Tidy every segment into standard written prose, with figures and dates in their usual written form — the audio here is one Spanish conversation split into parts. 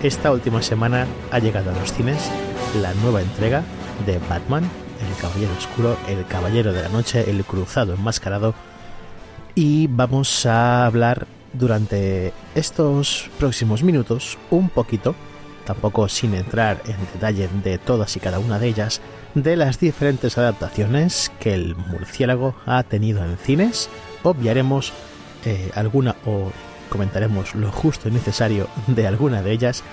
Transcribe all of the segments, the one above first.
esta última semana ha llegado a los cines la nueva entrega de Batman, el Caballero Oscuro, el Caballero de la Noche, el Cruzado Enmascarado, y vamos a hablar durante estos próximos minutos un poquito, tampoco sin entrar en detalle de todas y cada una de ellas, de las diferentes adaptaciones que el murciélago ha tenido en cines. Obviaremos alguna o comentaremos lo justo y necesario de alguna de ellas,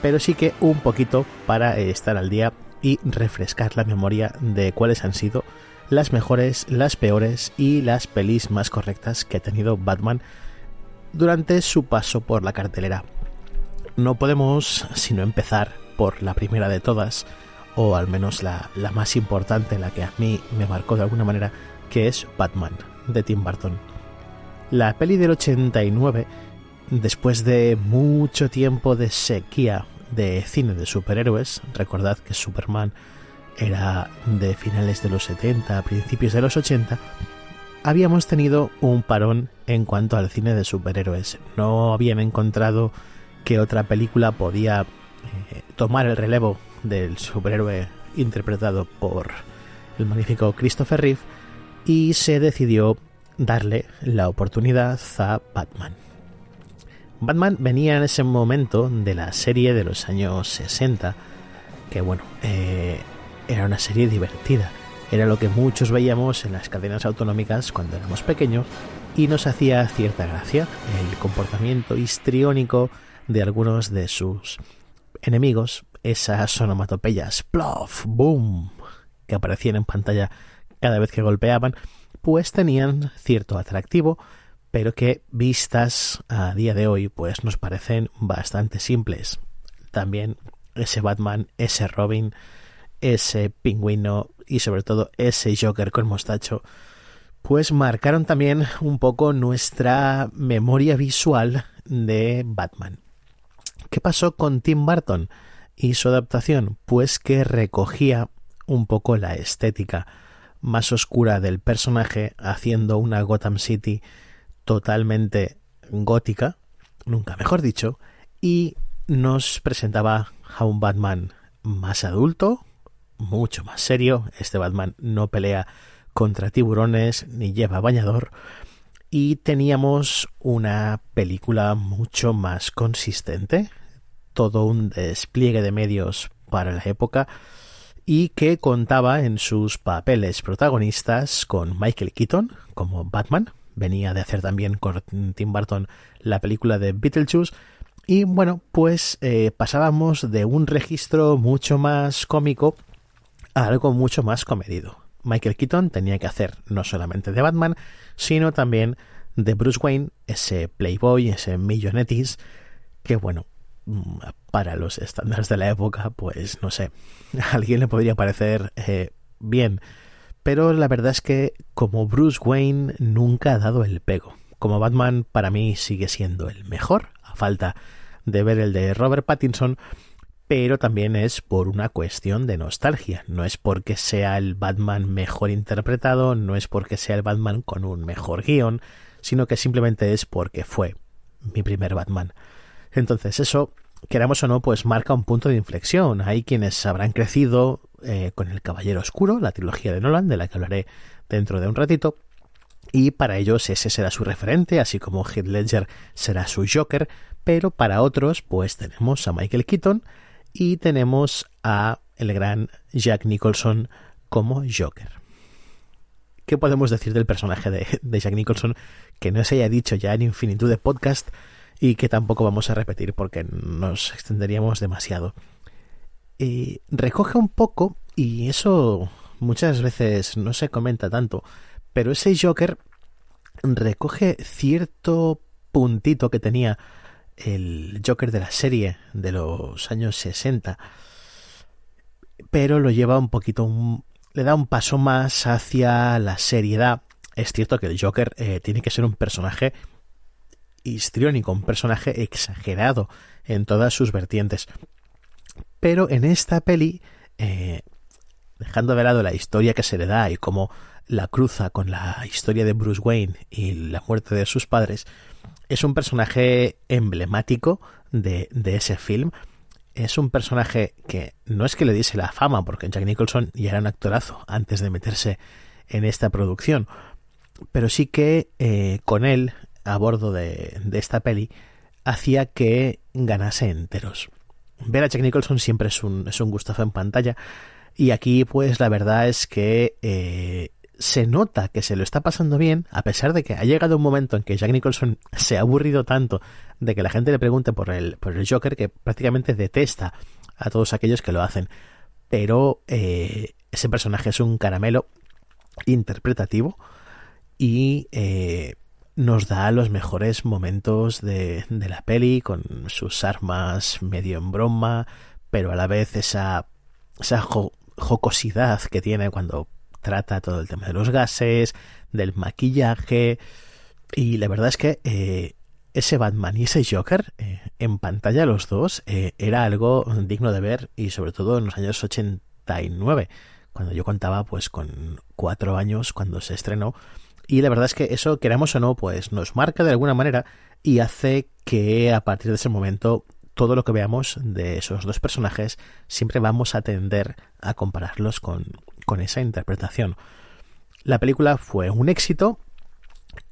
pero sí que un poquito para estar al día y refrescar la memoria de cuáles han sido las mejores, las peores y las pelis más correctas que ha tenido Batman durante su paso por la cartelera. No podemos sino empezar por la primera de todas, o al menos la más importante, la que a mí me marcó de alguna manera, que es Batman, de Tim Burton. La peli del 89, después de mucho tiempo de sequía de cine de superhéroes, recordad que Superman era de finales de los 70, principios de los 80, habíamos tenido un parón en cuanto al cine de superhéroes. No habían encontrado que otra película podía tomar el relevo del superhéroe interpretado por el magnífico Christopher Reeve, y se decidió darle la oportunidad a Batman. Batman venía en ese momento de la serie de los años 60, que bueno, era una serie divertida, era lo que muchos veíamos en las cadenas autonómicas cuando éramos pequeños y nos hacía cierta gracia el comportamiento histriónico de algunos de sus enemigos, esas onomatopeyas plof, boom, que aparecían en pantalla cada vez que golpeaban, pues tenían cierto atractivo, pero que vistas a día de hoy pues nos parecen bastante simples. También ese Batman, ese Robin, ese Pingüino y sobre todo ese Joker con mostacho, pues marcaron también un poco nuestra memoria visual de Batman. ¿Qué pasó con Tim Burton y su adaptación? Pues que recogía un poco la estética más oscura del personaje, haciendo una Gotham City totalmente gótica, nunca mejor dicho, y nos presentaba a un Batman más adulto, mucho más serio. Este Batman no pelea contra tiburones ni lleva bañador, y teníamos una película mucho más consistente, todo un despliegue de medios para la época, y que contaba en sus papeles protagonistas con Michael Keaton como Batman. Venía de hacer también con Tim Burton la película de Beetlejuice, y bueno, pues pasábamos de un registro mucho más cómico a algo mucho más comedido. Michael Keaton tenía que hacer no solamente de Batman, sino también de Bruce Wayne, ese playboy, ese millonetis, que bueno, para los estándares de la época, pues no sé, a alguien le podría parecer bien, pero la verdad es que como Bruce Wayne nunca ha dado el pego. Como Batman para mí sigue siendo el mejor, a falta de ver el de Robert Pattinson, pero también es por una cuestión de nostalgia. No es porque sea el Batman mejor interpretado, no es porque sea el Batman con un mejor guión, sino que simplemente es porque fue mi primer Batman. Entonces eso, queramos o no, pues marca un punto de inflexión. Hay quienes habrán crecido con El Caballero Oscuro, la trilogía de Nolan, de la que hablaré dentro de un ratito, y para ellos ese será su referente, así como Heath Ledger será su Joker, pero para otros pues tenemos a Michael Keaton y tenemos a el gran Jack Nicholson como Joker. ¿Qué podemos decir del personaje de Jack Nicholson que no se haya dicho ya en infinitud de podcast y que tampoco vamos a repetir porque nos extenderíamos demasiado? Recoge un poco, y eso muchas veces no se comenta tanto, pero ese Joker recoge cierto puntito que tenía el Joker de la serie de los años 60, pero lo lleva un poquito, le da un paso más hacia la seriedad. Es cierto que el Joker tiene que ser un personaje histriónico, un personaje exagerado en todas sus vertientes, pero en esta peli, dejando de lado la historia que se le da y cómo la cruza con la historia de Bruce Wayne y la muerte de sus padres, es un personaje emblemático de ese film, es un personaje que no es que le diese la fama, porque Jack Nicholson ya era un actorazo antes de meterse en esta producción, pero sí que con él a bordo de esta peli hacía que ganase enteros. Ver a Jack Nicholson siempre es un gustazo en pantalla, y aquí pues la verdad es que se nota que se lo está pasando bien, a pesar de que ha llegado un momento en que Jack Nicholson se ha aburrido tanto de que la gente le pregunte por el Joker, que prácticamente detesta a todos aquellos que lo hacen. Pero ese personaje es un caramelo interpretativo y nos da los mejores momentos de la peli, con sus armas medio en broma, pero a la vez esa jocosidad que tiene cuando trata todo el tema de los gases, del maquillaje, y la verdad es que ese Batman y ese Joker en pantalla, los dos, era algo digno de ver, y sobre todo en los años 89, cuando yo contaba pues con 4 años cuando se estrenó. Y la verdad es que eso, queramos o no, pues nos marca de alguna manera y hace que a partir de ese momento todo lo que veamos de esos dos personajes siempre vamos a tender a compararlos con esa interpretación. La película fue un éxito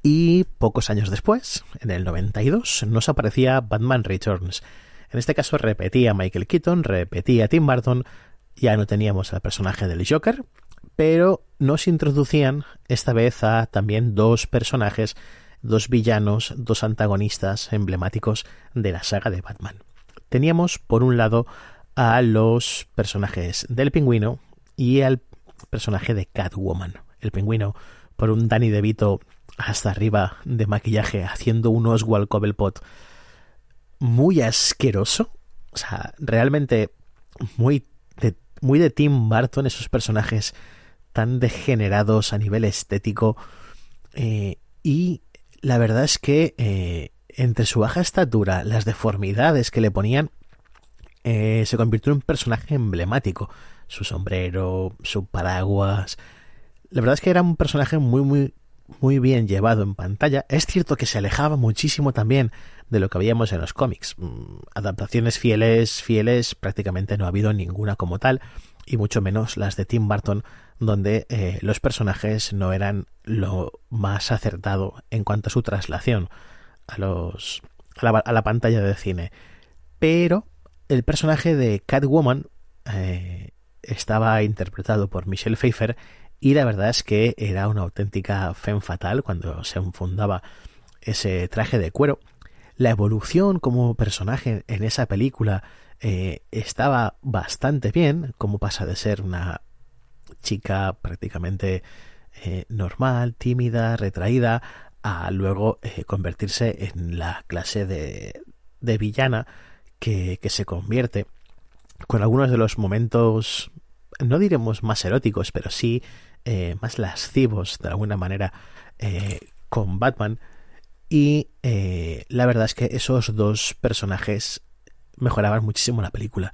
y pocos años después, en el 92, nos aparecía Batman Returns. En este caso repetía Michael Keaton, repetía Tim Burton, ya no teníamos al personaje del Joker, pero nos introducían esta vez a también dos personajes, dos villanos, dos antagonistas emblemáticos de la saga de Batman. Teníamos por un lado a los personajes del Pingüino y al personaje de Catwoman. El Pingüino por un Danny DeVito hasta arriba de maquillaje, haciendo un Oswald Cobblepot muy asqueroso, o sea, realmente muy de Tim Burton, esos personajes tan degenerados a nivel estético, y la verdad es que entre su baja estatura, las deformidades que le ponían, se convirtió en un personaje emblemático. Su sombrero, su paraguas. La verdad es que era un personaje muy bien llevado en pantalla. Es cierto que se alejaba muchísimo también de lo que veíamos en los cómics. Adaptaciones fieles prácticamente no ha habido ninguna como tal, y mucho menos las de Tim Burton, donde los personajes no eran lo más acertado en cuanto a su traslación a la pantalla de cine. Pero el personaje de Catwoman estaba interpretado por Michelle Pfeiffer, y la verdad es que era una auténtica femme fatale cuando se enfundaba ese traje de cuero. La evolución como personaje en esa película estaba bastante bien, como pasa de ser una chica prácticamente normal, tímida, retraída, a luego convertirse en la clase de villana que se convierte, con algunos de los momentos, no diremos más eróticos, pero sí más lascivos de alguna manera, con Batman. Y la verdad es que esos dos personajes mejoraban muchísimo la película.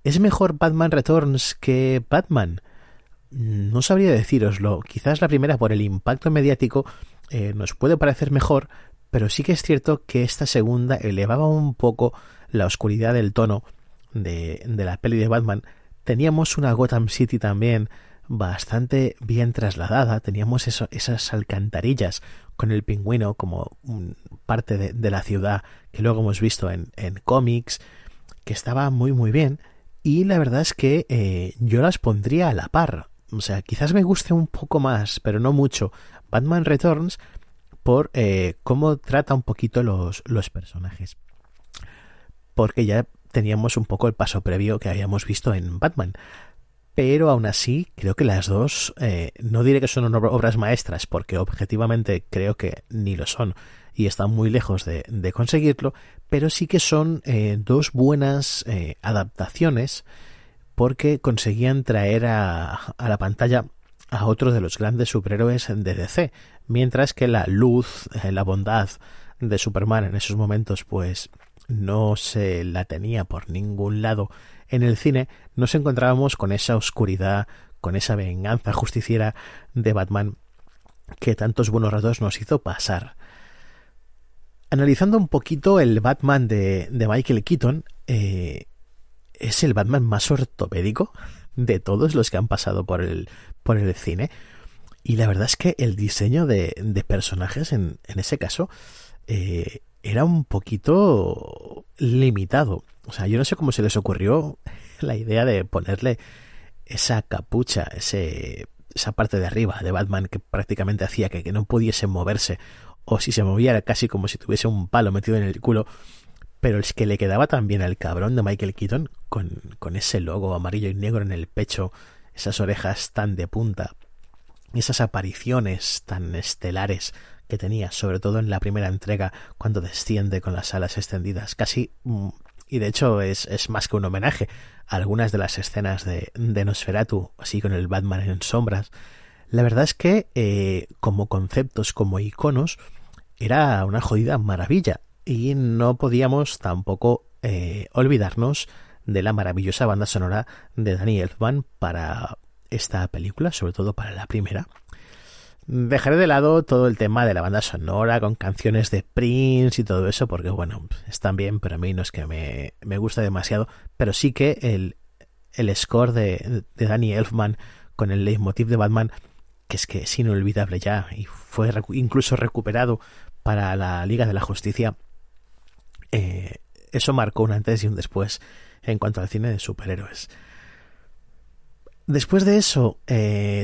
¿Es mejor Batman Returns que Batman? No sabría decíroslo. Quizás la primera, por el impacto mediático, nos puede parecer mejor, pero sí que es cierto que esta segunda elevaba un poco la oscuridad del tono de la peli de Batman. Teníamos una Gotham City también bastante bien trasladada. Teníamos esas alcantarillas con el Pingüino como parte de la ciudad, que luego hemos visto en cómics, que estaba muy bien. Y la verdad es que yo las pondría a la par. O sea, quizás me guste un poco más, pero no mucho, Batman Returns, por cómo trata un poquito los personajes. Porque ya teníamos un poco el paso previo que habíamos visto en Batman. Pero aún así, creo que las dos, no diré que son obras maestras, porque objetivamente creo que ni lo son y están muy lejos de conseguirlo, pero sí que son dos buenas adaptaciones, porque conseguían traer a la pantalla a otro de los grandes superhéroes de DC, mientras que la luz, la bondad de Superman en esos momentos pues no se la tenía por ningún lado en el cine. Nos encontrábamos con esa oscuridad, con esa venganza justiciera de Batman que tantos buenos ratos nos hizo pasar. Analizando un poquito el Batman de Michael Keaton, es el Batman más ortopédico de todos los que han pasado por el cine. Y la verdad es que el diseño de personajes en ese caso era un poquito limitado. O sea, yo no sé cómo se les ocurrió la idea de ponerle esa capucha, esa parte de arriba de Batman que prácticamente hacía que no pudiese moverse, o si se movía era casi como si tuviese un palo metido en el culo. Pero es que le quedaba también al cabrón de Michael Keaton con ese logo amarillo y negro en el pecho, esas orejas tan de punta, esas apariciones tan estelares que tenía, sobre todo en la primera entrega, cuando desciende con las alas extendidas, casi, y de hecho es más que un homenaje a algunas de las escenas de Nosferatu, así con el Batman en sombras. La verdad es que como conceptos, como iconos, era una jodida maravilla, y no podíamos tampoco olvidarnos de la maravillosa banda sonora de Danny Elfman para esta película, sobre todo para la primera. Dejaré de lado todo el tema de la banda sonora con canciones de Prince y todo eso, porque bueno, están bien, pero a mí no es que me gusta demasiado. Pero sí que el score de Danny Elfman con el leitmotiv de Batman, que es inolvidable ya, y fue incluso recuperado para la Liga de la Justicia, eso marcó un antes y un después en cuanto al cine de superhéroes. Después de eso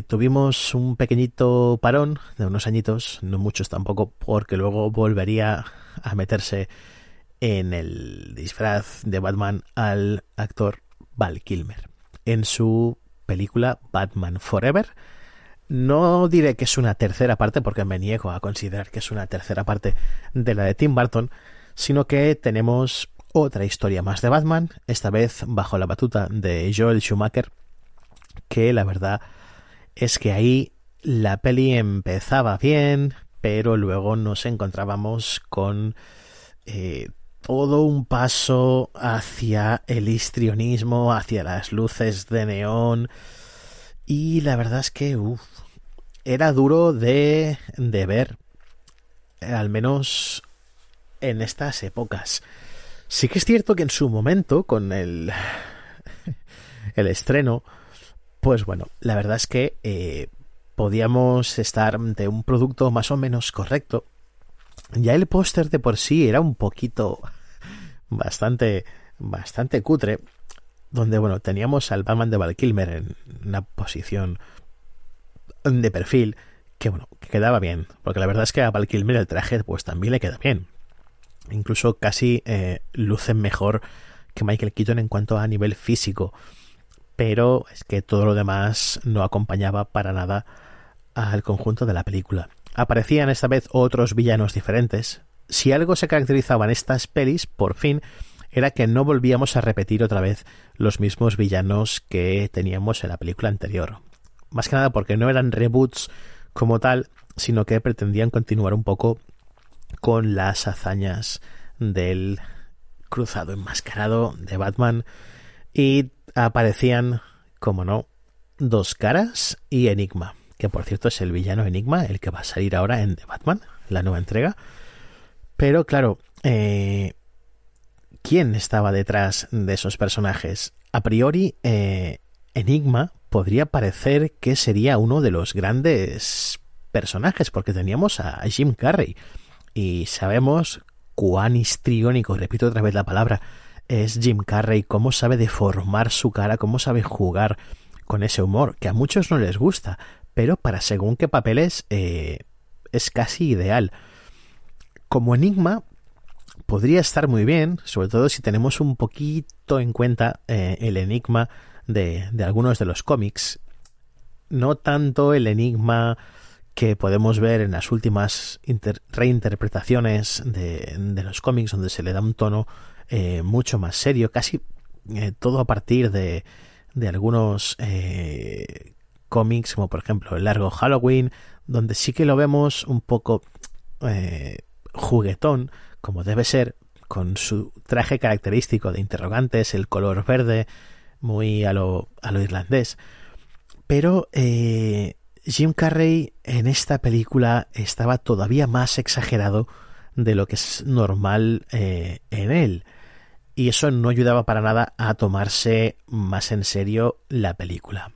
tuvimos un pequeñito parón de unos añitos, no muchos tampoco, porque luego volvería a meterse en el disfraz de Batman al actor Val Kilmer en su película Batman Forever. No diré que es una tercera parte, porque me niego a considerar que es una tercera parte de la de Tim Burton, sino que tenemos otra historia más de Batman, esta vez bajo la batuta de Joel Schumacher, que la verdad es que ahí la peli empezaba bien, pero luego nos encontrábamos con todo un paso hacia el histrionismo, hacia las luces de neón, y la verdad es que era duro de ver, al menos en estas épocas. Sí que es cierto que en su momento, con el estreno, pues bueno, la verdad es que podíamos estar ante un producto más o menos correcto. Ya el póster de por sí era un poquito bastante cutre, donde bueno, teníamos al Batman de Val Kilmer en una posición de perfil que bueno, que quedaba bien, porque la verdad es que a Val Kilmer el traje pues también le queda bien. Incluso casi luce mejor que Michael Keaton en cuanto a nivel físico, pero es que todo lo demás no acompañaba para nada al conjunto de la película. Aparecían esta vez otros villanos diferentes. Si algo se caracterizaba en estas pelis, por fin, era que no volvíamos a repetir otra vez los mismos villanos que teníamos en la película anterior. Más que nada porque no eran reboots como tal, sino que pretendían continuar un poco con las hazañas del cruzado enmascarado de Batman, y aparecían, como no, Dos Caras y Enigma, que por cierto es el villano Enigma, el que va a salir ahora en The Batman, la nueva entrega. Pero claro, ¿quién estaba detrás de esos personajes? A priori, Enigma podría parecer que sería uno de los grandes personajes, porque teníamos a Jim Carrey, y sabemos cuán histriónico, repito otra vez la palabra, es Jim Carrey, cómo sabe deformar su cara, cómo sabe jugar con ese humor, que a muchos no les gusta, pero para según qué papeles es casi ideal. Como Enigma podría estar muy bien, sobre todo si tenemos un poquito en cuenta el Enigma de algunos de los cómics, no tanto el Enigma que podemos ver en las últimas reinterpretaciones de los cómics, donde se le da un tono mucho más serio, casi todo a partir de algunos cómics, como por ejemplo El Largo Halloween, donde sí que lo vemos un poco juguetón, como debe ser, con su traje característico de interrogantes, el color verde, muy a lo irlandés. Pero Jim Carrey en esta película estaba todavía más exagerado de lo que es normal en él. y eso no ayudaba para nada a tomarse más en serio la película.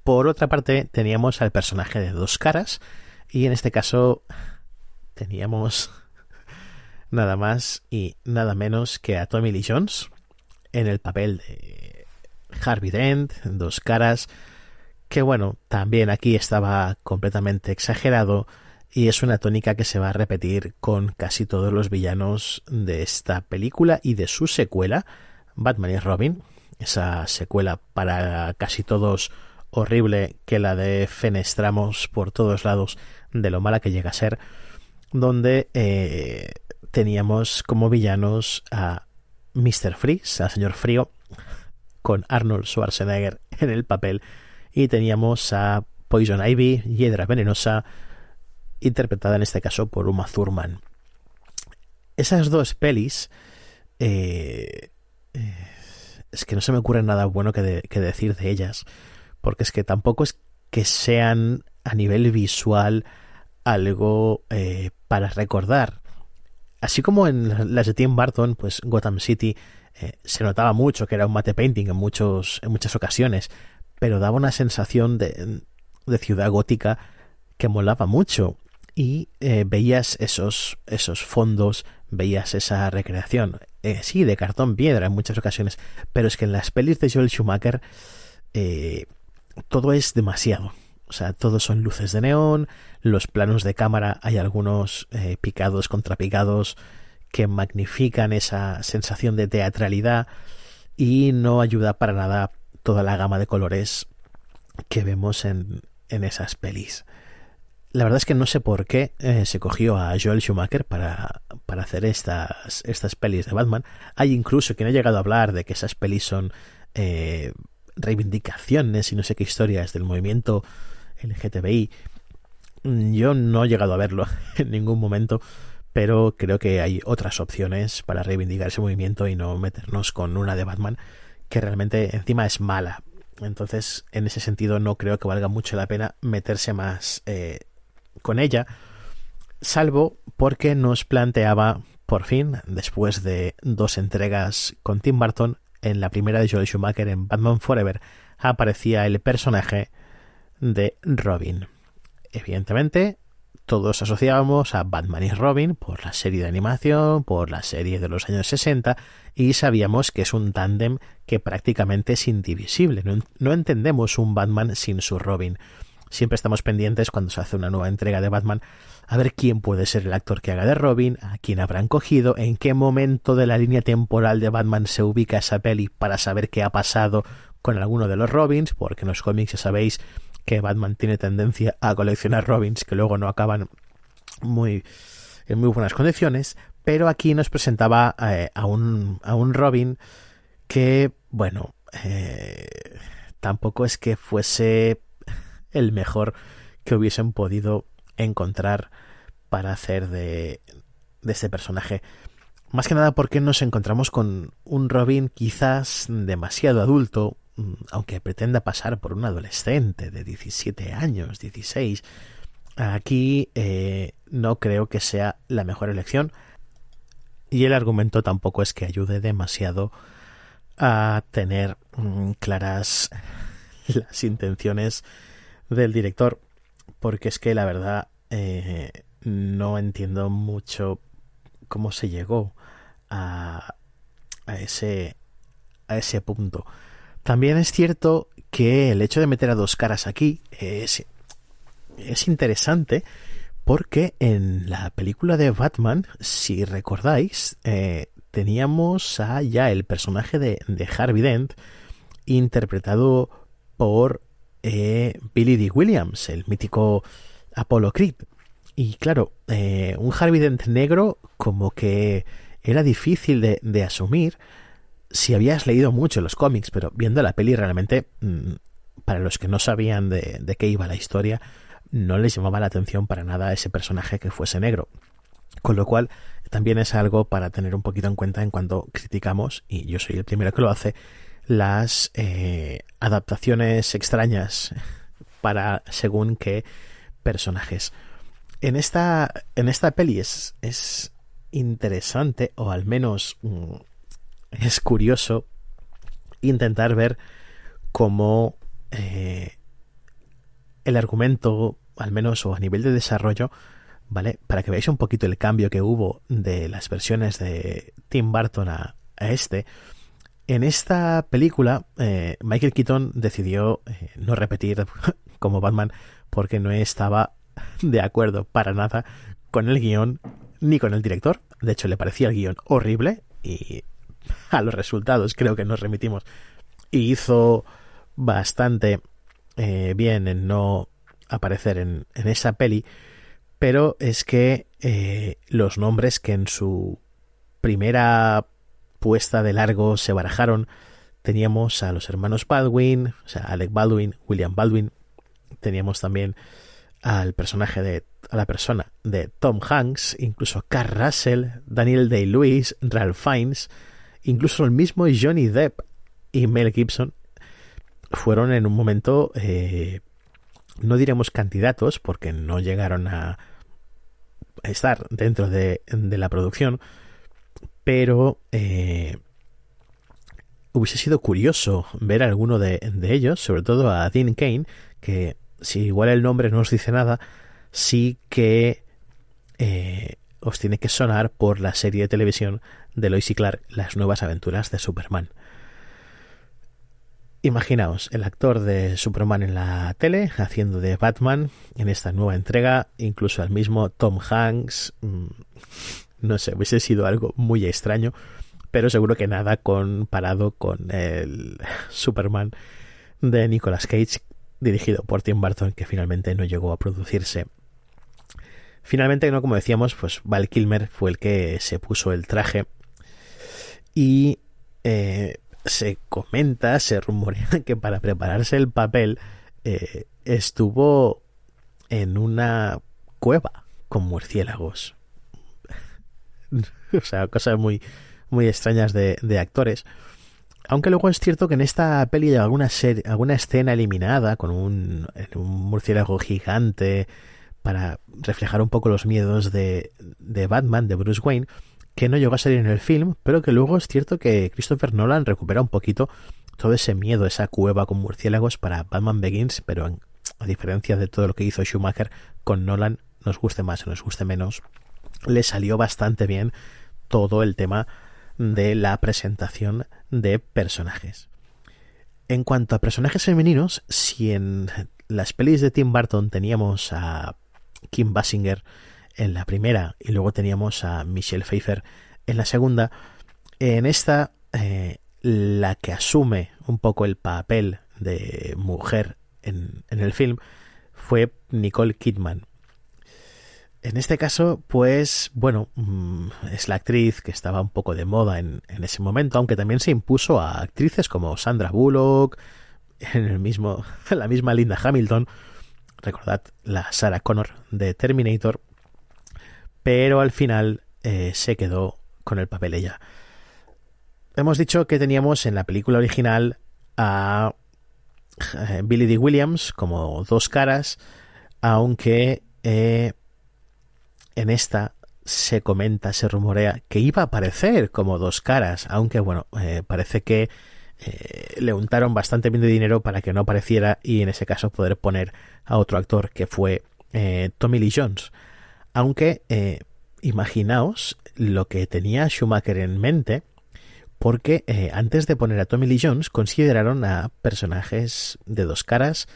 Por otra parte, teníamos al personaje de dos caras, y en este caso teníamos nada más y nada menos que a Tommy Lee Jones en el papel de Harvey Dent, dos caras, que bueno, también aquí estaba completamente exagerado, y es una tónica que se va a repetir con casi todos los villanos de esta película y de su secuela, Batman y Robin, esa secuela para casi todos horrible, que la defenestramos por todos lados de lo mala que llega a ser, donde teníamos como villanos a Mr. Freeze, al señor Frío, con Arnold Schwarzenegger en el papel, y teníamos a Poison Ivy, Hiedra Venenosa, interpretada en este caso por Uma Thurman. Esas dos pelis, es que no se me ocurre nada bueno que decir de ellas, porque es que tampoco es que sean a nivel visual algo para recordar. Así como en las de Tim Burton, pues Gotham City se notaba mucho que era un matte painting en muchas ocasiones, pero daba una sensación de ciudad gótica que molaba mucho, y veías esos fondos, veías esa recreación, sí, de cartón piedra en muchas ocasiones, pero es que en las pelis de Joel Schumacher todo es demasiado. O sea, todos son luces de neón, los planos de cámara hay algunos picados, contrapicados, que magnifican esa sensación de teatralidad, y no ayuda para nada toda la gama de colores que vemos en esas pelis. La verdad es que no sé por qué se cogió a Joel Schumacher para hacer estas pelis de Batman. Hay incluso quien ha llegado a hablar de que esas pelis son reivindicaciones y no sé qué historias del movimiento LGTBI. Yo no he llegado a verlo en ningún momento, pero creo que hay otras opciones para reivindicar ese movimiento y no meternos con una de Batman que realmente encima es mala. Entonces, en ese sentido, no creo que valga mucho la pena meterse más con ella, salvo porque nos planteaba, por fin, después de 2 entregas con Tim Burton, en la primera de Joel Schumacher, en Batman Forever, aparecía el personaje de Robin. Evidentemente, todos asociábamos a Batman y Robin por la serie de animación, por la serie de los años 60, y sabíamos que es un tándem que prácticamente es indivisible. No entendemos un Batman sin su Robin. Siempre estamos pendientes cuando se hace una nueva entrega de Batman a ver quién puede ser el actor que haga de Robin, a quién habrán cogido, en qué momento de la línea temporal de Batman se ubica esa peli para saber qué ha pasado con alguno de los Robins, porque en los cómics ya sabéis que Batman tiene tendencia a coleccionar Robins que luego no acaban en muy buenas condiciones, pero aquí nos presentaba a un Robin que, bueno, tampoco es que fuese el mejor que hubiesen podido encontrar para hacer de este personaje. Más que nada porque nos encontramos con un Robin quizás demasiado adulto, aunque pretenda pasar por un adolescente de 17 años, 16. Aquí no creo que sea la mejor elección, y el argumento tampoco es que ayude demasiado a tener claras las intenciones del director, porque es que la verdad no entiendo mucho cómo se llegó a ese punto. También es cierto que el hecho de meter a dos caras aquí es interesante, porque en la película de Batman, si recordáis, teníamos ya el personaje de Harvey Dent interpretado por Billy Dee Williams, el mítico Apollo Creed. Y claro, un Harvey Dent negro como que era difícil de asumir si habías leído mucho los cómics, pero viendo la peli realmente, para los que no sabían de qué iba la historia, no les llamaba la atención para nada ese personaje que fuese negro. Con lo cual, también es algo para tener un poquito en cuenta en cuanto criticamos, y yo soy el primero que lo hace, las adaptaciones extrañas para según qué personajes. En esta peli es interesante, o al menos es curioso intentar ver cómo el argumento, al menos o a nivel de desarrollo, ¿vale? Para que veáis un poquito el cambio que hubo de las versiones de Tim Burton a este. En esta película, Michael Keaton decidió no repetir como Batman porque no estaba de acuerdo para nada con el guión ni con el director. De hecho, le parecía el guión horrible y a los resultados creo que nos remitimos. Y hizo bastante bien en no aparecer en esa peli, pero es que los nombres que en su primera puesta de largo se barajaron, teníamos a los hermanos Baldwin, o sea, Alec Baldwin, William Baldwin, teníamos también a la persona de Tom Hanks, incluso Kurt Russell, Daniel Day-Lewis, Ralph Fiennes, incluso el mismo Johnny Depp y Mel Gibson fueron en un momento, no diremos candidatos, porque no llegaron a estar dentro de la producción, pero hubiese sido curioso ver a alguno de ellos, sobre todo a Dean Cain, que si igual el nombre no os dice nada, sí que os tiene que sonar por la serie de televisión de Lois y Clark, Las nuevas aventuras de Superman. Imaginaos el actor de Superman en la tele haciendo de Batman en esta nueva entrega, incluso al mismo Tom Hanks. No sé, hubiese sido algo muy extraño, pero seguro que nada comparado con el Superman de Nicolas Cage, dirigido por Tim Burton, que finalmente no llegó a producirse. Finalmente, no, como decíamos, pues Val Kilmer fue el que se puso el traje y se comenta, se rumorea que para prepararse el papel estuvo en una cueva con murciélagos. O sea, cosas muy, muy extrañas de actores. Aunque luego es cierto que en esta peli hay alguna escena eliminada con un murciélago gigante para reflejar un poco los miedos de Batman, de Bruce Wayne, que no llegó a salir en el film, pero que luego es cierto que Christopher Nolan recupera un poquito todo ese miedo, esa cueva con murciélagos para Batman Begins, pero a diferencia de todo lo que hizo Schumacher, con Nolan, nos guste más o nos guste menos, le salió bastante bien todo el tema de la presentación de personajes. En cuanto a personajes femeninos, si en las pelis de Tim Burton teníamos a Kim Basinger en la primera y luego teníamos a Michelle Pfeiffer en la segunda, en esta la que asume un poco el papel de mujer en el film fue Nicole Kidman. En este caso, pues, bueno, es la actriz que estaba un poco de moda en ese momento, aunque también se impuso a actrices como Sandra Bullock, la misma Linda Hamilton, recordad la Sarah Connor de Terminator, pero al final se quedó con el papel ella. Hemos dicho que teníamos en la película original a Billy Dee Williams como dos caras, aunque en esta se comenta, se rumorea que iba a aparecer como dos caras, aunque bueno, parece que le untaron bastante bien de dinero para que no apareciera y en ese caso poder poner a otro actor que fue Tommy Lee Jones. Aunque imaginaos lo que tenía Schumacher en mente, porque antes de poner a Tommy Lee Jones consideraron a personajes de dos caras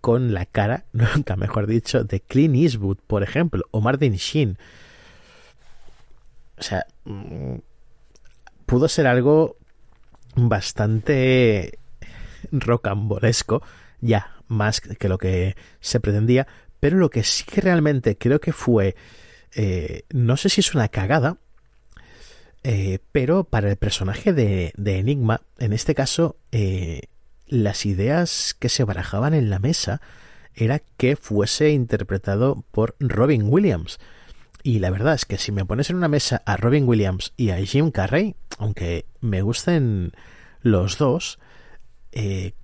con la cara, nunca mejor dicho, de Clint Eastwood, por ejemplo, o Martin Sheen. O sea, pudo ser algo bastante rocambolesco, ya más que lo que se pretendía, pero lo que sí que realmente creo que fue, no sé si es una cagada, pero para el personaje de Enigma, en este caso, las ideas que se barajaban en la mesa era que fuese interpretado por Robin Williams. Y la verdad es que si me pones en una mesa a Robin Williams y a Jim Carrey, aunque me gusten los dos,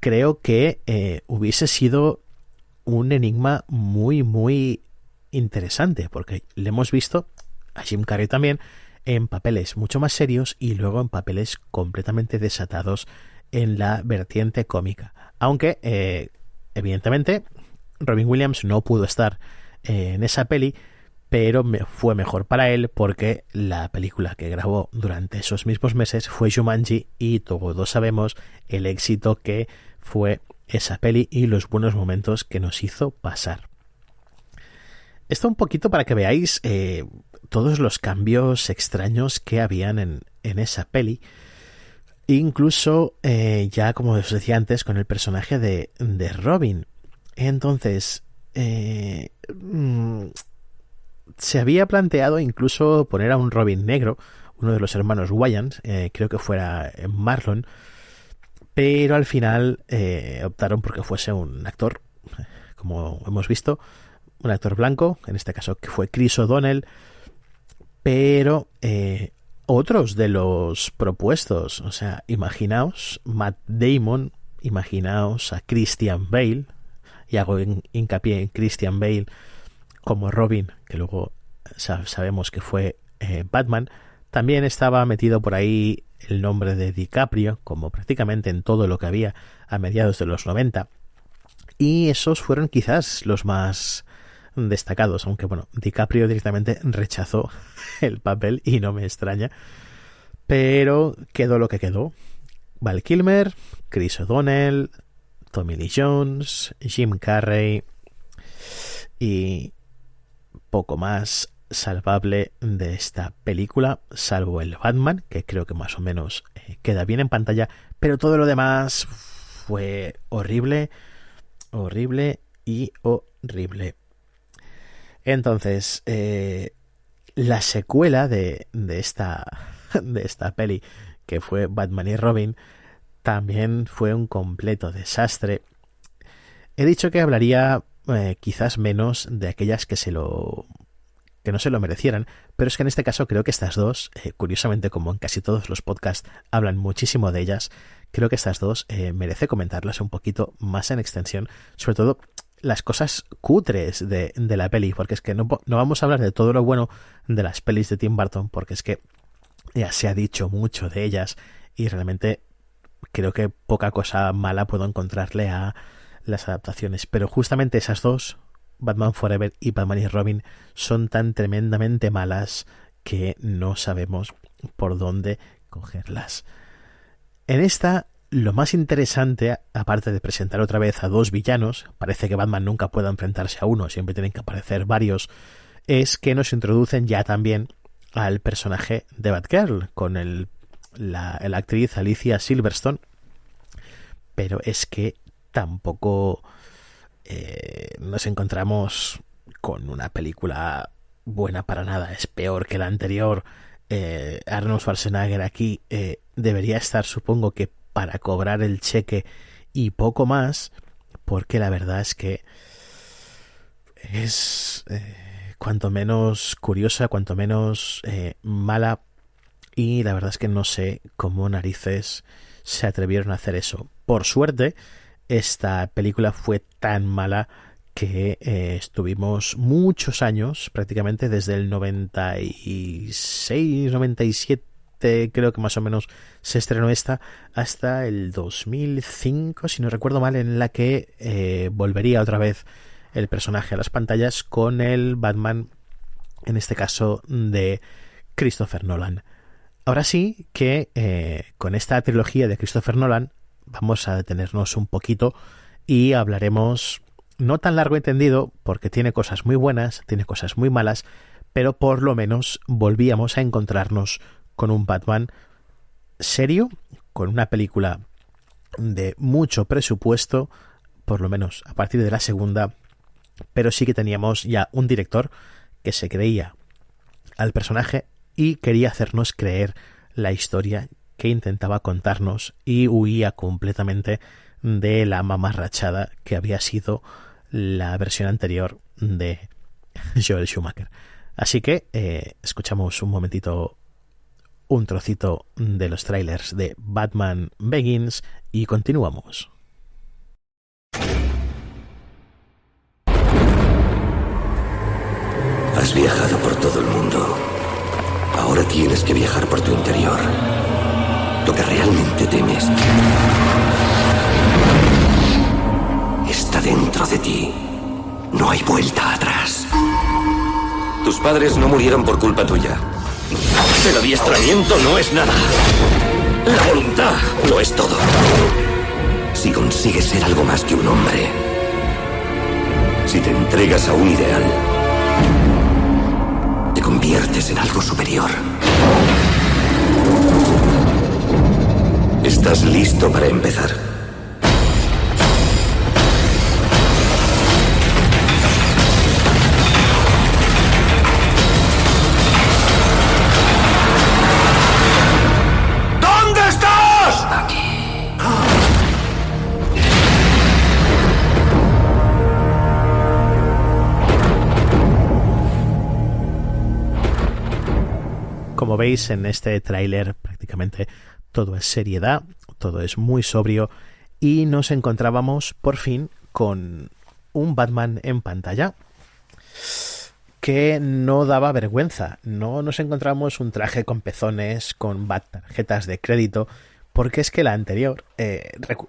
creo que hubiese sido un enigma muy, muy interesante, porque le hemos visto a Jim Carrey también en papeles mucho más serios y luego en papeles completamente desatados en la vertiente cómica. Aunque, evidentemente, Robin Williams no pudo estar en esa peli, pero fue mejor para él porque la película que grabó durante esos mismos meses fue Jumanji y todos sabemos el éxito que fue esa peli y los buenos momentos que nos hizo pasar. Esto un poquito para que veáis todos los cambios extraños que habían en esa peli. Incluso ya como os decía antes con el personaje de Robin. Entonces se había planteado incluso poner a un Robin negro, uno de los hermanos Wayans, creo que fuera Marlon, pero al final optaron porque fuese un actor, como hemos visto, un actor blanco, en este caso que fue Chris O'Donnell, pero otros de los propuestos, o sea, imaginaos Matt Damon, imaginaos a Christian Bale, y hago hincapié en Christian Bale como Robin, que luego sabemos que fue Batman. También estaba metido por ahí el nombre de DiCaprio, como prácticamente en todo lo que había a mediados de los 90. Y esos fueron quizás los más destacados, aunque bueno, DiCaprio directamente rechazó el papel y no me extraña. Pero quedó lo que quedó. Val Kilmer, Chris O'Donnell, Tommy Lee Jones, Jim Carrey y poco más salvable de esta película, salvo el Batman, que creo que más o menos queda bien en pantalla, pero todo lo demás fue horrible, horrible y horrible. Entonces, la secuela de esta peli, que fue Batman y Robin, también fue un completo desastre. He dicho que hablaría quizás menos de aquellas que no se lo merecieran, pero es que en este caso creo que estas dos, curiosamente como en casi todos los podcasts hablan muchísimo de ellas, creo que estas dos merece comentarlas un poquito más en extensión, sobre todo las cosas cutres de la peli, porque es que no vamos a hablar de todo lo bueno de las pelis de Tim Burton, porque es que ya se ha dicho mucho de ellas y realmente creo que poca cosa mala puedo encontrarle a las adaptaciones, pero justamente esas dos, Batman Forever y Batman y Robin, son tan tremendamente malas que no sabemos por dónde cogerlas. En esta, lo más interesante, aparte de presentar otra vez a dos villanos, parece que Batman nunca pueda enfrentarse a uno, siempre tienen que aparecer varios, es que nos introducen ya también al personaje de Batgirl, con la actriz Alicia Silverstone, pero es que tampoco nos encontramos con una película buena para nada, es peor que la anterior. Arnold Schwarzenegger aquí debería estar, supongo que para cobrar el cheque y poco más, porque la verdad es que es cuanto menos curiosa, cuanto menos mala, y la verdad es que no sé cómo narices se atrevieron a hacer eso. Por suerte, esta película fue tan mala que estuvimos muchos años, prácticamente desde el 96, 97, creo que más o menos se estrenó esta, hasta el 2005, si no recuerdo mal, en la que volvería otra vez el personaje a las pantallas con el Batman, en este caso de Christopher Nolan. Ahora sí que con esta trilogía de Christopher Nolan vamos a detenernos un poquito y hablaremos, no tan largo entendido, porque tiene cosas muy buenas, tiene cosas muy malas, pero por lo menos volvíamos a encontrarnos con un Batman serio, con una película de mucho presupuesto, por lo menos a partir de la segunda, pero sí que teníamos ya un director que se creía al personaje y quería hacernos creer la historia que intentaba contarnos y huía completamente de la mamarrachada que había sido la versión anterior de Joel Schumacher. Así que escuchamos un momentito un trocito de los trailers de Batman Begins y continuamos. Has viajado por todo el mundo. Ahora tienes que viajar por tu interior. Lo que realmente temes está dentro de ti. No hay vuelta atrás. Tus padres no murieron por culpa tuya. El adiestramiento no es nada. La voluntad lo es todo. Si consigues ser algo más que un hombre, si te entregas a un ideal, te conviertes en algo superior. ¿Estás listo para empezar? ¿Dónde estás? Aquí. Como veis en este tráiler, prácticamente todo es seriedad, todo es muy sobrio y nos encontrábamos por fin con un Batman en pantalla que no daba vergüenza. No nos encontramos un traje con pezones, con tarjetas de crédito, porque es que la anterior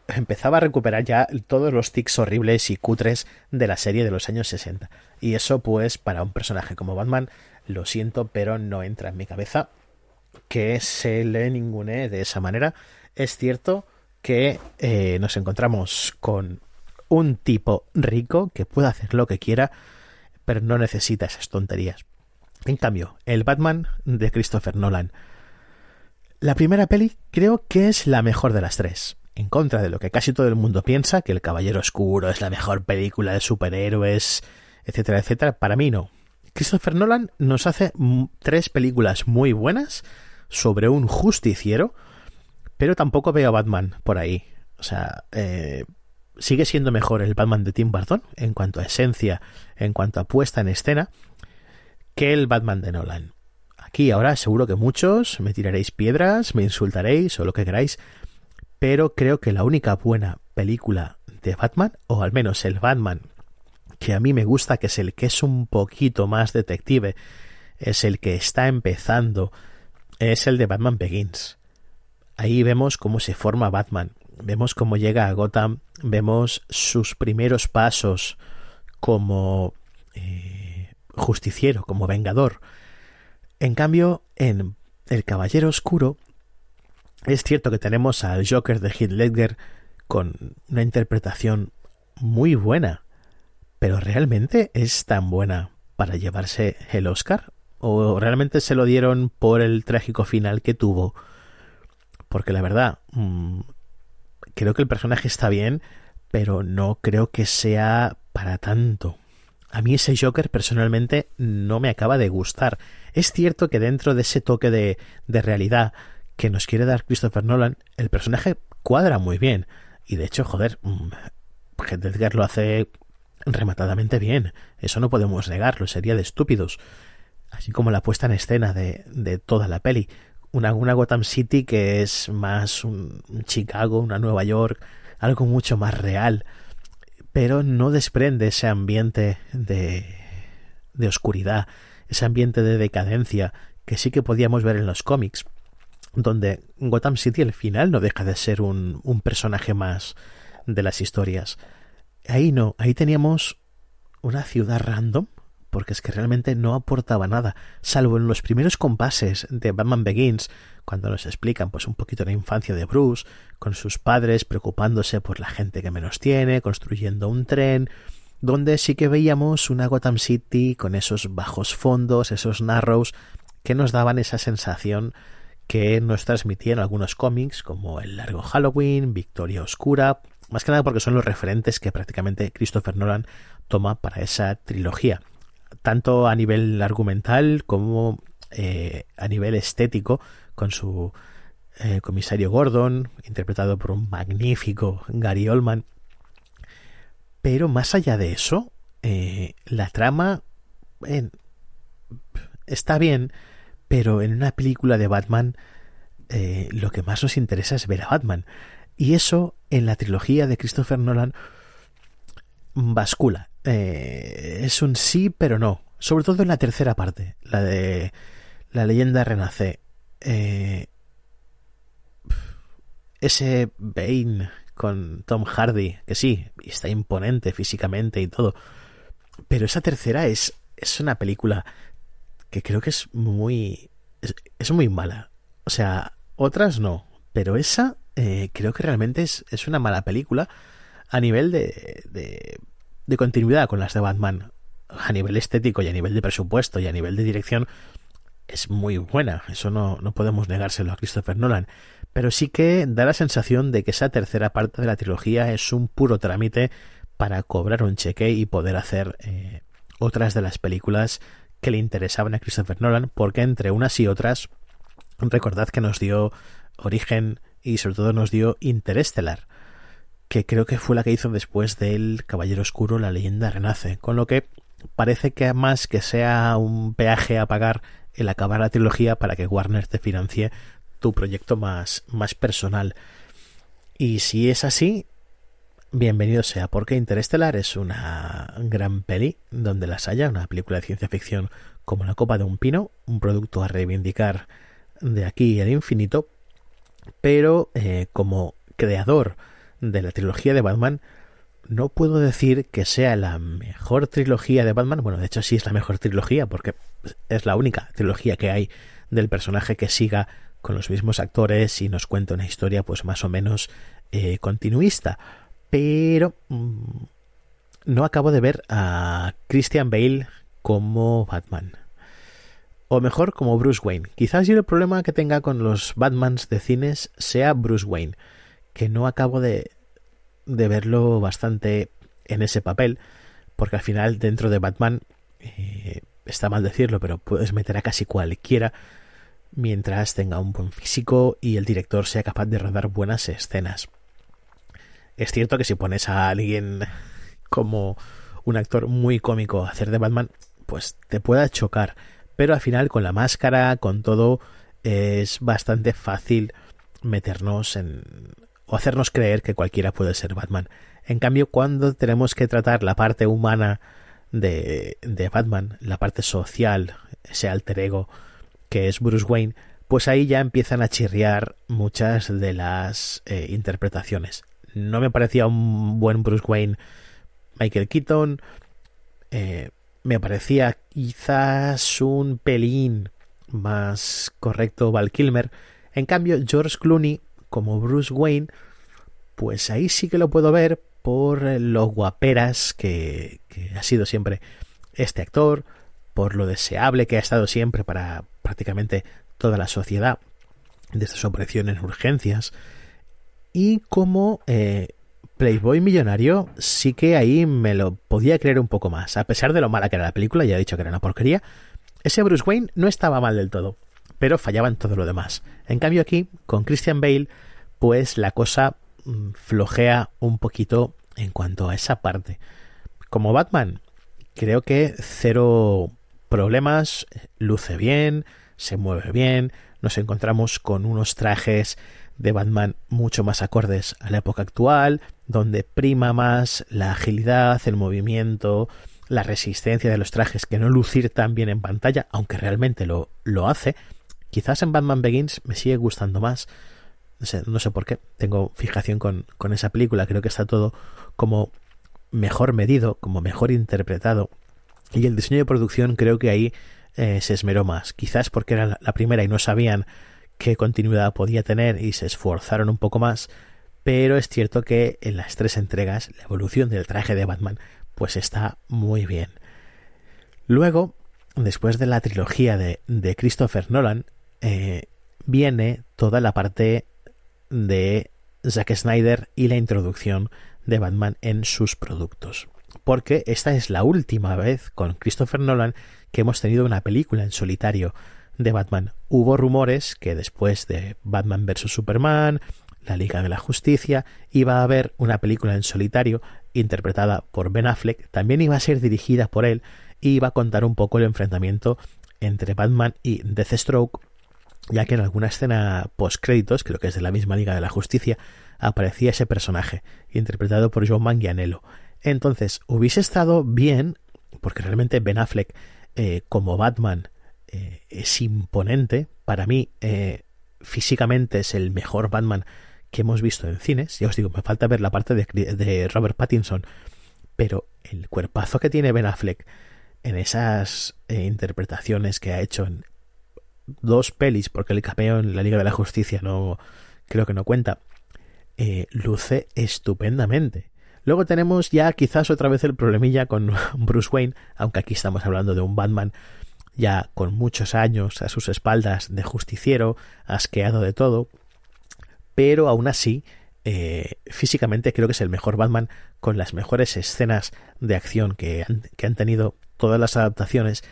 empezaba a recuperar ya todos los tics horribles y cutres de la serie de los años 60. Y eso, pues, para un personaje como Batman, lo siento, pero no entra en mi cabeza que se le ningunee de esa manera. Es cierto que nos encontramos con un tipo rico que puede hacer lo que quiera, pero no necesita esas tonterías. En cambio, el Batman de Christopher Nolan, la primera peli creo que es la mejor de las tres. En contra de lo que casi todo el mundo piensa, que El Caballero Oscuro es la mejor película de superhéroes, etcétera, etcétera, para mí no. Christopher Nolan nos hace tres películas muy buenas sobre un justiciero, pero tampoco veo a Batman por ahí. O sea, sigue siendo mejor el Batman de Tim Burton en cuanto a esencia, en cuanto a puesta en escena, que el Batman de Nolan. Aquí ahora seguro que muchos me tiraréis piedras, me insultaréis o lo que queráis, pero creo que la única buena película de Batman, o al menos el Batman que a mí me gusta, que es el que es un poquito más detective, es el que está empezando, es el de Batman Begins. Ahí vemos cómo se forma Batman, vemos cómo llega a Gotham, vemos sus primeros pasos como justiciero, como vengador. En cambio, en El Caballero Oscuro, es cierto que tenemos al Joker de Heath Ledger con una interpretación muy buena, pero ¿realmente es tan buena para llevarse el Oscar? ¿O realmente se lo dieron por el trágico final que tuvo? Porque la verdad, creo que el personaje está bien, pero no creo que sea para tanto. A mí ese Joker personalmente no me acaba de gustar. Es cierto que dentro de ese toque de realidad que nos quiere dar Christopher Nolan, el personaje cuadra muy bien. Y de hecho, joder, Heath Ledger lo hace rematadamente bien. Eso no podemos negarlo, sería de estúpidos. Así como la puesta en escena de toda la peli. Una Gotham City que es más un Chicago, una Nueva York, algo mucho más real, pero no desprende ese ambiente de oscuridad, ese ambiente de decadencia que sí que podíamos ver en los cómics, donde Gotham City al final no deja de ser un personaje más de las historias. Ahí no, ahí teníamos una ciudad random, porque es que realmente no aportaba nada, salvo en los primeros compases de Batman Begins, cuando nos explican pues un poquito la infancia de Bruce, con sus padres preocupándose por la gente que menos tiene, construyendo un tren, donde sí que veíamos una Gotham City con esos bajos fondos, esos narrows, que nos daban esa sensación que nos transmitían algunos cómics, como El Largo Halloween, Victoria Oscura, más que nada porque son los referentes que prácticamente Christopher Nolan toma para esa trilogía, tanto a nivel argumental como a nivel estético, con su comisario Gordon, interpretado por un magnífico Gary Oldman. Pero más allá de eso, la trama está bien, pero en una película de Batman lo que más nos interesa es ver a Batman. Y eso en la trilogía de Christopher Nolan bascula. Es un sí, pero no. Sobre todo en la tercera parte, la La leyenda renace. Ese Bane con Tom Hardy, que sí, está imponente físicamente y todo, pero esa tercera es una película que creo que es muy mala. O sea, otras no, pero esa creo que realmente es una mala película a nivel de continuidad con las de Batman. A nivel estético y a nivel de presupuesto y a nivel de dirección es muy buena, eso no podemos negárselo a Christopher Nolan, pero sí que da la sensación de que esa tercera parte de la trilogía es un puro trámite para cobrar un cheque y poder hacer otras de las películas que le interesaban a Christopher Nolan, porque entre unas y otras, recordad que nos dio Origen y sobre todo nos dio Interestelar, que creo que fue la que hizo después del Caballero Oscuro, La leyenda renace, con lo que parece que más que sea un peaje a pagar el acabar la trilogía para que Warner te financie tu proyecto más personal. Y si es así, bienvenido sea, porque Interestelar es una gran peli donde las haya, una película de ciencia ficción como la copa de un pino, un producto a reivindicar de aquí al infinito, pero como creador de la trilogía de Batman, no puedo decir que sea la mejor trilogía de Batman. Bueno, de hecho sí es la mejor trilogía porque es la única trilogía que hay del personaje que siga con los mismos actores y nos cuenta una historia pues más o menos continuista. Pero no acabo de ver a Christian Bale como Batman. O mejor, como Bruce Wayne. Quizás yo el problema que tenga con los Batmans de cines sea Bruce Wayne, que no acabo de verlo bastante en ese papel, porque al final dentro de Batman, está mal decirlo, pero puedes meter a casi cualquiera mientras tenga un buen físico y el director sea capaz de rodar buenas escenas. Es cierto que si pones a alguien como un actor muy cómico a hacer de Batman, pues te pueda chocar, pero al final con la máscara, con todo, es bastante fácil meternos o hacernos creer que cualquiera puede ser Batman. En cambio, cuando tenemos que tratar la parte humana de Batman, la parte social, ese alter ego que es Bruce Wayne, pues ahí ya empiezan a chirriar muchas de las interpretaciones. No me parecía un buen Bruce Wayne Michael Keaton, me parecía quizás un pelín más correcto Val Kilmer. En cambio, George Clooney como Bruce Wayne, pues ahí sí que lo puedo ver por lo guaperas que ha sido siempre este actor, por lo deseable que ha estado siempre para prácticamente toda la sociedad, desde su aparición en Urgencias, y como Playboy millonario sí que ahí me lo podía creer un poco más, a pesar de lo mala que era la película, ya he dicho que era una porquería. Ese Bruce Wayne no estaba mal del todo, pero fallaba en todo lo demás. En cambio aquí, con Christian Bale, pues la cosa flojea un poquito en cuanto a esa parte. Como Batman, creo que cero problemas, luce bien, se mueve bien, nos encontramos con unos trajes de Batman mucho más acordes a la época actual, donde prima más la agilidad, el movimiento, la resistencia de los trajes que no lucir tan bien en pantalla, aunque realmente lo hace. Quizás en Batman Begins me sigue gustando más, no sé por qué, tengo fijación con esa película, creo que está todo como mejor medido, como mejor interpretado, y el diseño de producción creo que ahí se esmeró más, quizás porque era la primera y no sabían qué continuidad podía tener y se esforzaron un poco más, pero es cierto que en las 3 entregas la evolución del traje de Batman pues está muy bien. Luego, después de la trilogía de Christopher Nolan, viene toda la parte de Zack Snyder y la introducción de Batman en sus productos, porque esta es la última vez con Christopher Nolan que hemos tenido una película en solitario de Batman. Hubo rumores que después de Batman vs Superman, la Liga de la Justicia, iba a haber una película en solitario interpretada por Ben Affleck, también iba a ser dirigida por él y iba a contar un poco el enfrentamiento entre Batman y Deathstroke, ya que en alguna escena post-créditos, creo que es de la misma Liga de la Justicia, aparecía ese personaje, interpretado por Joe Manganiello. Entonces, hubiese estado bien, porque realmente Ben Affleck como Batman es imponente. Para mí, físicamente es el mejor Batman que hemos visto en cines. Ya os digo, me falta ver la parte de Robert Pattinson, pero el cuerpazo que tiene Ben Affleck en esas interpretaciones que ha hecho en 2 pelis, porque el cameo en la Liga de la Justicia no creo que no cuenta, luce estupendamente. Luego tenemos ya quizás otra vez el problemilla con Bruce Wayne, aunque aquí estamos hablando de un Batman ya con muchos años a sus espaldas de justiciero, asqueado de todo, pero aún así físicamente creo que es el mejor Batman, con las mejores escenas de acción que han tenido todas las adaptaciones,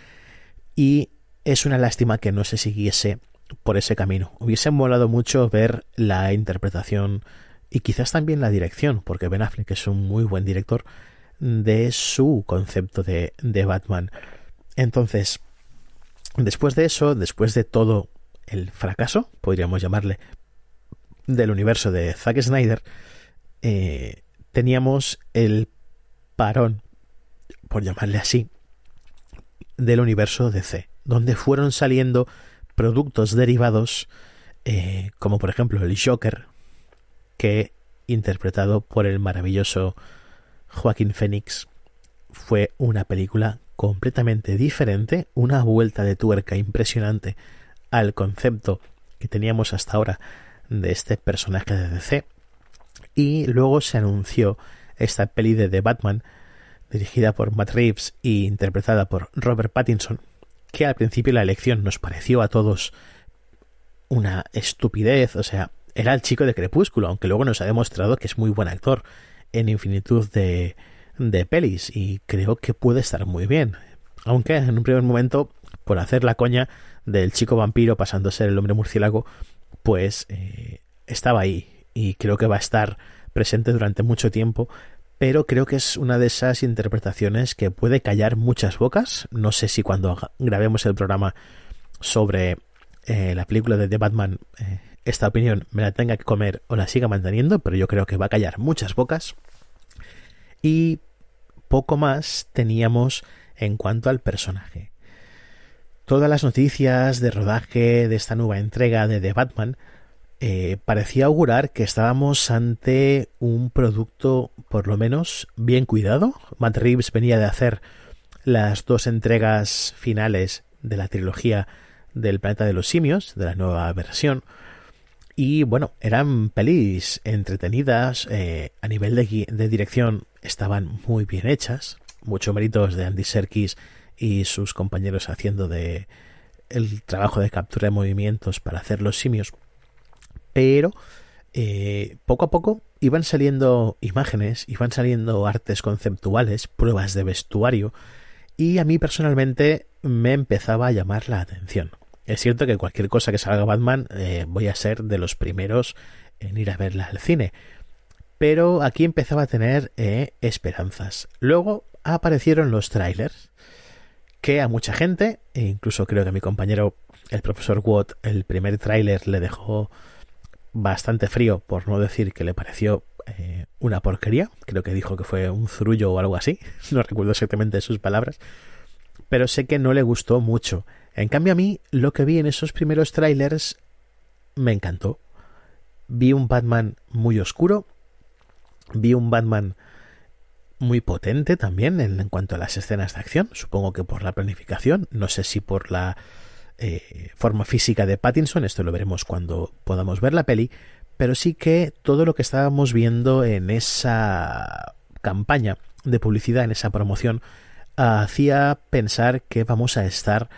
y es una lástima que no se siguiese por ese camino. Hubiese molado mucho ver la interpretación y quizás también la dirección, porque Ben Affleck es un muy buen director, de su concepto de Batman. Entonces, después de eso, después de todo el fracaso, podríamos llamarle, del universo de Zack Snyder, teníamos el parón, por llamarle así, del universo DC, donde fueron saliendo productos derivados, como por ejemplo el Joker, que, interpretado por el maravilloso Joaquín Phoenix, fue una película completamente diferente, una vuelta de tuerca impresionante al concepto que teníamos hasta ahora de este personaje de DC. Y luego se anunció esta peli de The Batman, dirigida por Matt Reeves y interpretada por Robert Pattinson, que al principio la elección nos pareció a todos una estupidez. O sea, era el chico de Crepúsculo, aunque luego nos ha demostrado que es muy buen actor en infinitud de pelis, y creo que puede estar muy bien, aunque en un primer momento, por hacer la coña del chico vampiro pasando a ser el hombre murciélago, pues estaba ahí, y creo que va a estar presente durante mucho tiempo. Pero creo que es una de esas interpretaciones que puede callar muchas bocas. No sé si cuando grabemos el programa sobre la película de The Batman, esta opinión me la tenga que comer o la siga manteniendo, pero yo creo que va a callar muchas bocas. Y poco más teníamos en cuanto al personaje. Todas las noticias de rodaje de esta nueva entrega de The Batman parecía augurar que estábamos ante un producto por lo menos bien cuidado. Matt Reeves venía de hacer las 2 entregas finales de la trilogía del Planeta de los Simios, de la nueva versión, y bueno, eran pelis entretenidas, a nivel de dirección estaban muy bien hechas, muchos méritos de Andy Serkis y sus compañeros haciendo de el trabajo de captura de movimientos para hacer los simios. Pero poco a poco iban saliendo imágenes, iban saliendo artes conceptuales, pruebas de vestuario, y a mí personalmente me empezaba a llamar la atención. Es cierto que cualquier cosa que salga Batman voy a ser de los primeros en ir a verla al cine, pero aquí empezaba a tener esperanzas. Luego aparecieron los trailers, que a mucha gente, e incluso creo que a mi compañero el profesor Watt, el primer tráiler le dejó bastante frío, por no decir que le pareció una porquería. Creo que dijo que fue un zurullo o algo así, no recuerdo exactamente sus palabras, pero sé que no le gustó mucho. En cambio, a mí lo que vi en esos primeros trailers me encantó. Vi un Batman muy oscuro, vi un Batman muy potente también en cuanto a las escenas de acción, supongo que por la planificación, no sé si por la forma física de Pattinson, esto lo veremos cuando podamos ver la peli, pero sí que todo lo que estábamos viendo en esa campaña de publicidad, en esa promoción, hacía pensar que vamos a estar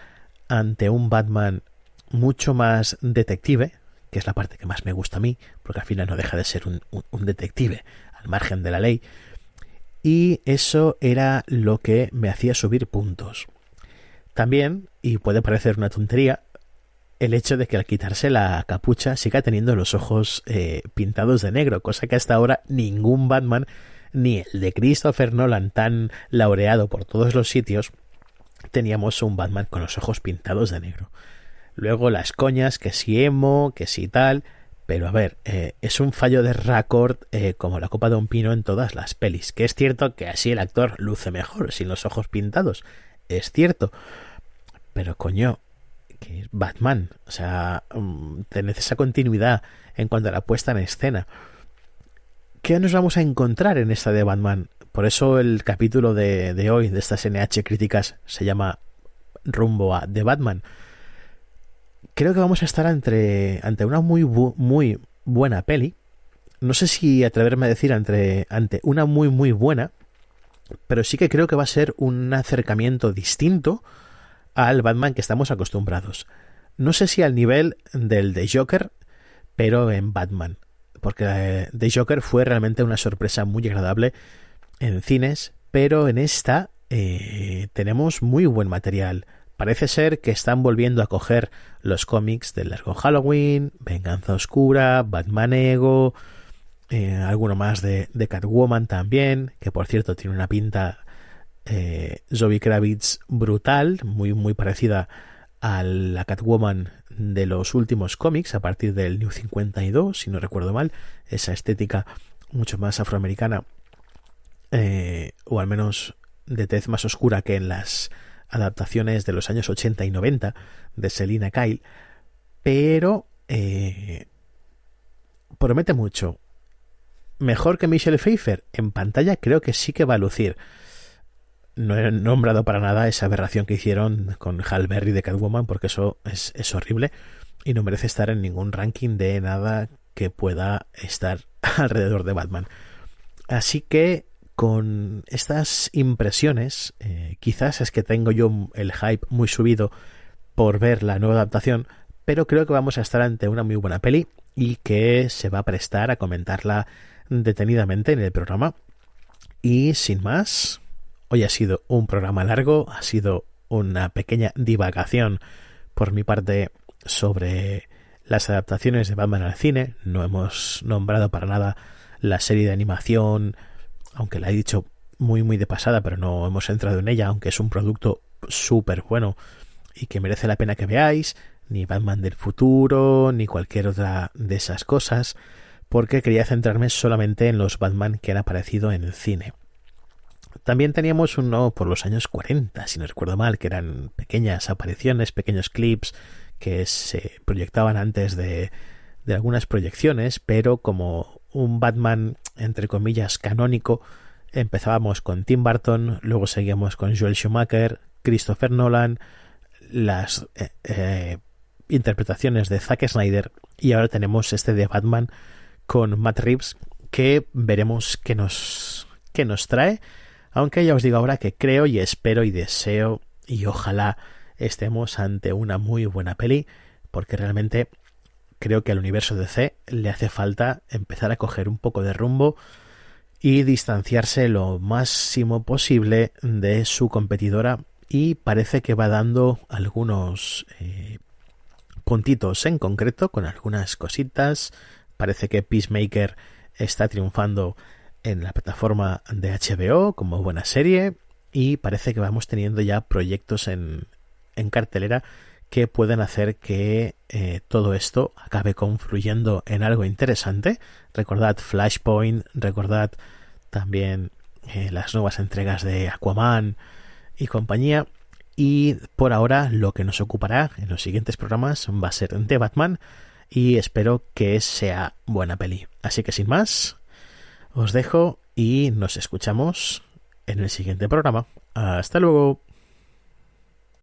ante un Batman mucho más detective, que es la parte que más me gusta a mí, porque al final no deja de ser un detective al margen de la ley, y eso era lo que me hacía subir puntos. También, y puede parecer una tontería, el hecho de que al quitarse la capucha siga teniendo los ojos pintados de negro, cosa que hasta ahora ningún Batman, ni el de Christopher Nolan tan laureado por todos los sitios, teníamos un Batman con los ojos pintados de negro. Luego las coñas, que si emo, que si tal, pero a ver, es un fallo de récord como la copa de un pino en todas las pelis, que es cierto que así el actor luce mejor sin los ojos pintados, es cierto, pero coño, que es Batman. O sea, tenés esa continuidad en cuanto a la puesta en escena. ¿Qué nos vamos a encontrar en esta de Batman? Por eso el capítulo de hoy, de estas NH críticas, se llama Rumbo a The Batman. Creo que vamos a estar ante una muy buena peli. No sé si atreverme a decir ante una muy buena, pero sí que creo que va a ser un acercamiento distinto al Batman que estamos acostumbrados. No sé si al nivel del de Joker, pero en Batman. Porque The Joker fue realmente una sorpresa muy agradable en cines, pero en esta tenemos muy buen material. Parece ser que están volviendo a coger los cómics de Largo Halloween, Venganza Oscura, Batman Ego, alguno más de Catwoman también, que por cierto tiene una pinta Zoe Kravitz brutal, muy parecida a la Catwoman de los últimos cómics, a partir del New 52, si no recuerdo mal, esa estética mucho más afroamericana, o al menos de tez más oscura que en las adaptaciones de los años 80 y 90 de Selina Kyle, pero promete mucho. Mejor que Michelle Pfeiffer en pantalla creo que sí que va a lucir. No he nombrado para nada esa aberración que hicieron con Halle Berry de Catwoman, porque eso es horrible y no merece estar en ningún ranking de nada que pueda estar alrededor de Batman. Así que con estas impresiones, quizás es que tengo yo el hype muy subido por ver la nueva adaptación, pero creo que vamos a estar ante una muy buena peli y que se va a prestar a comentarla detenidamente en el programa. Y sin más, hoy ha sido un programa largo, ha sido una pequeña divagación por mi parte sobre las adaptaciones de Batman al cine. No hemos nombrado para nada la serie de animación, aunque la he dicho muy de pasada, pero no hemos entrado en ella, aunque es un producto súper bueno y que merece la pena que veáis, ni Batman del futuro, ni cualquier otra de esas cosas, porque quería centrarme solamente en los Batman que han aparecido en el cine. También teníamos uno por los años 40, si no recuerdo mal, que eran pequeñas apariciones, pequeños clips que se proyectaban antes de algunas proyecciones, pero como un Batman, entre comillas, canónico, empezábamos con Tim Burton, luego seguíamos con Joel Schumacher, Christopher Nolan, las interpretaciones de Zack Snyder, y ahora tenemos este de Batman con Matt Reeves, que veremos qué nos trae, aunque ya os digo ahora que creo y espero y deseo y ojalá estemos ante una muy buena peli, porque realmente creo que al universo DC le hace falta empezar a coger un poco de rumbo y distanciarse lo máximo posible de su competidora, y parece que va dando algunos puntitos en concreto con algunas cositas. Parece que Peacemaker está triunfando en la plataforma de HBO como buena serie, y parece que vamos teniendo ya proyectos en cartelera que pueden hacer que todo esto acabe confluyendo en algo interesante. Recordad Flashpoint, recordad también las nuevas entregas de Aquaman y compañía, y por ahora lo que nos ocupará en los siguientes programas va a ser de Batman, y espero que sea buena peli. Así que sin más, os dejo y nos escuchamos en el siguiente programa. Hasta luego.